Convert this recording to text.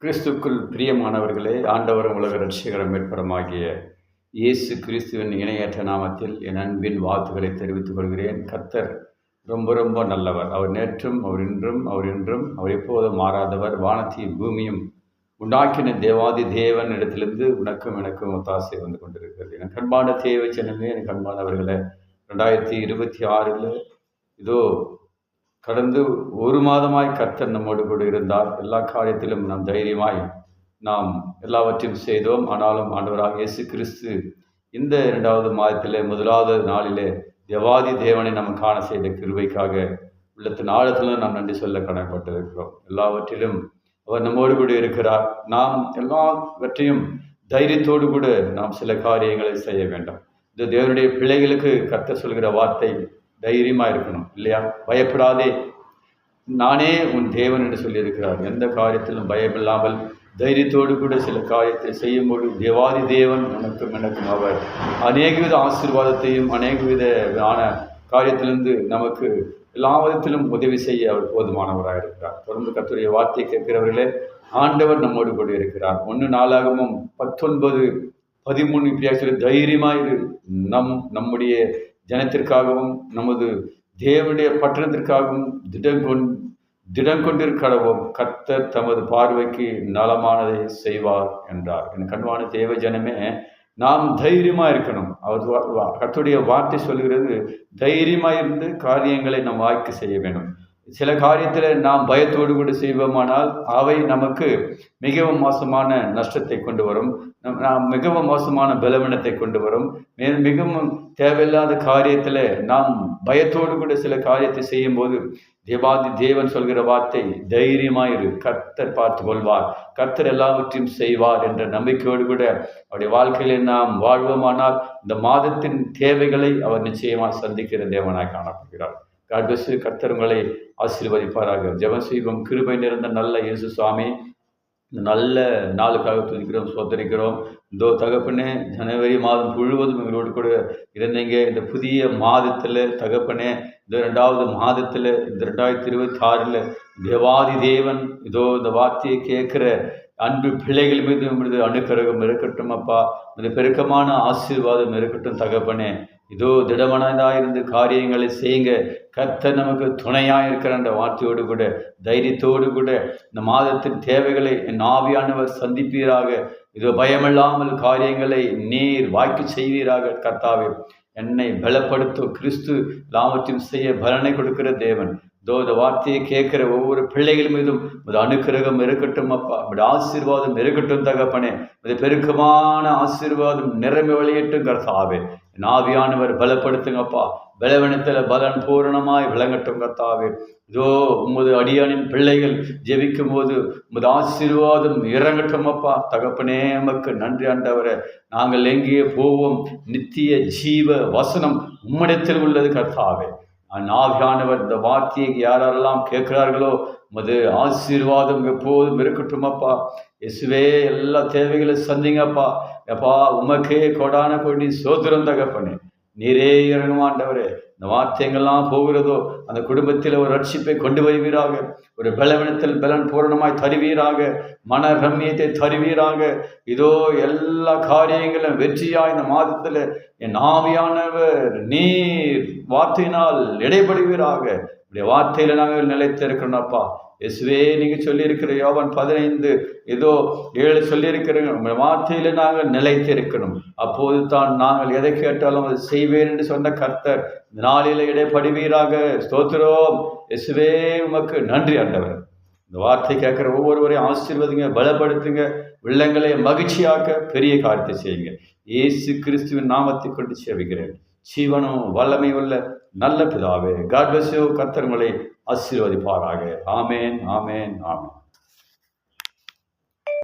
கிறிஸ்துக்குள் பிரியமானவர்களே, ஆண்டவரும் உலக இரட்சகரும் மீட்பருமாகிய இயேசு கிறிஸ்துவின் இணையற்ற நாமத்தில் என் அன்பின் வாழ்த்துக்களை தெரிவித்துக் கொள்கிறேன். கர்த்தர் ரொம்ப ரொம்ப நல்லவர். அவர் நேற்றும், அவர் இன்றும், அவர் எப்போதும் மாறாதவர். வானத்தையும் பூமியும் உண்டாக்கின தேவாதி தேவன் இடத்திலிருந்து உனக்கும் எனக்கும் ஒத்தாசை வந்து கொண்டிருக்கிறது. எனக்கு அன்பான தேவ ஜனமே, எனக்கு அன்பானவர்களே, 2026 இதோ கடந்து ஒரு மாதமாய் கர்த்தர் நம்மோடு கூட இருந்தார். எல்லா காரியத்திலும் நாம் தைரியமாய் நாம் எல்லாவற்றையும் செய்தோம். ஆனாலும் ஆண்டவராக இயேசு கிறிஸ்து இந்த 2வது மாதத்திலே 1வது நாளிலே தேவாதி தேவனை நம்ம காண செய்த கிருபைக்காக உள்ளத்தின் ஆழத்திலும் நாம் நன்றி சொல்ல கடமைப்பட்டிருக்கிறோம். எல்லாவற்றிலும் அவர் நம்மோடு கூட இருக்கிறார். நாம் எல்லாவற்றையும் தைரியத்தோடு கூட நாம் சில காரியங்களை செய்ய வேண்டும். இந்த தேவனுடைய பிள்ளைகளுக்கு கர்த்தர் சொல்கிற வார்த்தை தைரியமாக இருக்கணும் இல்லையா? பயப்படாதே, நானே உன் தேவன் என்று சொல்லியிருக்கிறார். எந்த காரியத்திலும் பயமில்லாமல் தைரியத்தோடு கூட சில காரியத்தை செய்யும்போது தேவாதி தேவன் எனக்கும் அவர் அநேகவித ஆசீர்வாதத்தையும் அநேகவிதமான காரியத்திலிருந்து நமக்கு எல்லா விதத்திலும் உதவி செய்ய அவர் போதுமானவராக இருக்கிறார். தொடர்ந்து கர்த்தருடைய வார்த்தை கேட்கிறவர்களே, ஆண்டவர் நம்மோடு கூட இருக்கிறார். 1 நாளாகமும் 19:13 இப்படியாக தைரியமாயிரு, நம்முடைய ஜனத்திற்காகவும் நமது தேவனுடைய பட்டணத்திற்காகவும் திடம் கொண்டிருக்கிறவும் கர்த்தர் தமது பார்வைக்கு நலமானதை செய்வார் என்றார். என் கண்பான தேவ ஜனமே, நாம் தைரியமாக இருக்கணும். கர்த்தருடைய வார்த்தை சொல்கிறது, தைரியமாக இருந்து காரியங்களை நம் வாய்க்கு செய்ய வேண்டும். சில காரியத்தில் நாம் பயத்தோடு கூட செய்வோமானால் அவை நமக்கு மிகவும் மோசமான நஷ்டத்தை கொண்டு வரும், மிகவும் மோசமான பலவீனத்தை கொண்டு வரும். மிகவும் தேவையில்லாத காரியத்தில் நாம் பயத்தோடு கூட சில காரியத்தை செய்யும் போது தேவாதி தேவன் சொல்கிற வார்த்தை தைரியமாயிரு, கர்த்தர் பார்த்து கொள்வார், கர்த்தர் எல்லாவற்றையும் செய்வார் என்ற நம்பிக்கையோடு கூட அவருடைய வாழ்க்கையில நாம் வாழ்வோமானால் இந்த மாதத்தின் தேவைகளை அவர் நிச்சயமாக சந்திக்கிற தேவனாய் காணப்படுகிறார். கர்த்தர் உங்களை ஆசீர்வதிப்பாராக. ஜெபம் செய்வோம். கிருபை நிறைந்த நல்ல இயேசு சுவாமி, இந்த நல்ல நாளுக்காக துதிக்கிறோம், சோதரிக்கிறோம். இதோ தகப்பனே, ஜனவரி மாதம் முழுவதும் எங்களோடு கூட இருந்தீங்க. இந்த புதிய மாதத்தில் தகப்பனே, இந்த 2வது மாதத்தில் இந்த 2026 தேவாதி தேவன் இதோ இந்த வார்த்தையை கேட்குற அன்பு பிள்ளைகள் மீது அனுக்கிரகம் இருக்கட்டும் அப்பா. இந்த பெருக்கமான ஆசீர்வாதம் இருக்கட்டும் தகப்பனே. இதோ திடமனதாயிருந்து காரியங்களை செய்யுங்க. கர்த்தர் நமக்கு துணையாக இருக்கிற அந்த வார்த்தையோடு கூட தைரியத்தோடு கூட இந்த மாதத்தின் தேவைகளை என் ஆவியானவர் சந்திப்பீராக. இதோ பயமில்லாமல் காரியங்களை நீர் வாய்க்கு செய்வீராக. கர்த்தாவே, என்னை பலப்படுத்தும் கிறிஸ்து எல்லாவற்றையும் செய்ய பலனை கொடுக்கிற தேவன். இதோ இந்த வார்த்தையை கேட்கிற ஒவ்வொரு பிள்ளைகள் மீதும் ஒரு அனுக்கிரகம் இருக்கட்டும் அப்பா. இப்படி ஆசீர்வாதம் இருக்கட்டும் தகப்பனே. இது பெருக்கமான ஆசீர்வாதம் நிரம்பி வழியட்டும் கர்த்தாவே. ஆவியானவர் பலப்படுத்துங்கப்பா. பலவீனத்தில் பலன் பூரணமாய் விளங்கட்டும் கர்த்தாவே. இதோ உமது அடியானின் பிள்ளைகள் ஜெபிக்கும் போது உமது ஆசீர்வாதம் இறங்கட்டும் அப்பா. தகப்பனே, நமக்கு நன்றி ஆண்டவரே. நாங்கள் எங்கே போவோம்? நித்திய ஜீவ வசனம் உம்மிடத்தில் உள்ளது கர்த்தாவே. ஆவியானவர் இந்த வார்த்தையை யாரெல்லாம் கேட்கிறார்களோ உமது ஆசீர்வாதம் எப்போதும் இருக்கட்டும் அப்பா. இயேசுவே, எல்லா தேவைகளையும் சந்திங்கப்பா. எப்பா, உமக்கே கொடான கொடி சோத்திரம் தகப்பனே. நீரே இறங்குமாண்டவரே. இந்த வார்த்தைகள்லாம் போகிறதோ அந்த குடும்பத்தில் ஒரு ரட்சிப்பை கொண்டு வருவீராக. ஒரு பலவீனத்தில் பலன் பூரணமாய் தருவீராக. மன ரம்மியத்தை தருவீராக. இதோ எல்லா காரியங்களும் வெற்றியாய் இந்த மாதத்தில் என் ஆவியானவர் நீர் வார்த்தையினால் இடைப்படுவீராக. இப்படி வார்த்தையில் நாங்கள் நிலைத்திருக்கிறோம்ப்பா. இயேசுவே, நீங்கள் சொல்லியிருக்கிற யோவான் 15:7 சொல்லியிருக்கிறோம். உங்கள் வார்த்தையில் நாங்கள் நிலைத்திருக்கணும். அப்போது தான் நாங்கள் எதை கேட்டாலும் அதை செய்வேன் என்று சொன்ன கர்த்தர் இந்த நாளில் இடைப்படுவீராக. ஸ்தோத்திரம். இயேசுவே, உமக்கு நன்றி ஆண்டவர். இந்த வார்த்தை கேட்குற ஒவ்வொருவரையும் ஆசீர்வதிங்க, பலப்படுத்துங்க, உள்ளங்களை மகிழ்ச்சியாக்க பெரிய காரியத்தை செய்யுங்க. இயேசு கிறிஸ்துவின் நாமத்தை கொண்டு சேவிக்கிறேன். ஜீவனும் வல்லமை உள்ள நல்ல பிதாவே. God bless you. கர்த்தர் உங்களை ஆசீர்வதிப்பாராக. ஆமேன், ஆமேன், ஆமேன்.